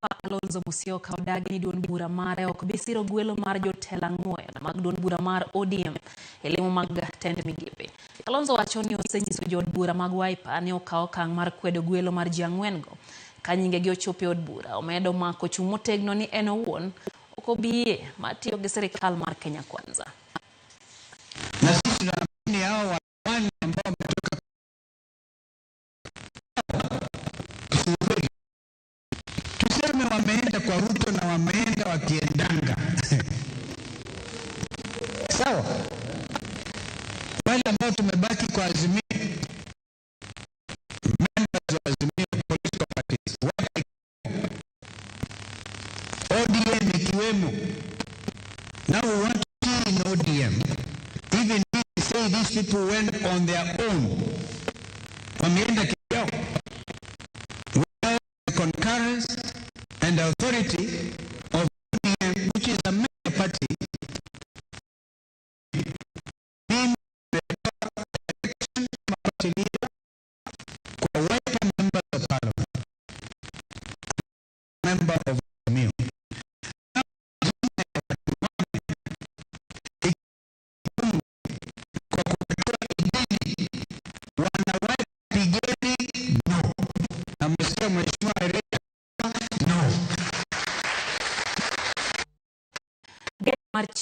Wiper Kalonzo Musyoka odagi ni duond bura mare ok bisiro gwelo mar jotelo ang'wen mag duond bura mar ODM e lemo mag tend migepe. Kalonzo wacho ni osenyiso jood bura mag Wiper ni okawo okang' mar kwedo gwelo mar ji ang'wen go ka nyingegi ochopo e od bura. Omedo mako chung' motegno ni en owuon ok obiye matiyo gi sirikal mar Kenya Kwanza. Na sisi tunaamini hao wapwani ambao wametoka tuseme wameenda kwa Ruto na wameenda wakiendanga. Sawa? Wale ambao tumebaki kwa Azimio, members wa Azimio political parties, ODM ikiwemo. Now we want to see in ODM, even if we say these people went on their own, wameenda kivyao, without the concurrence and authority of ODM, which is a major party, being the election party leader, kwa Wiper member of parliament, member of Azimio. March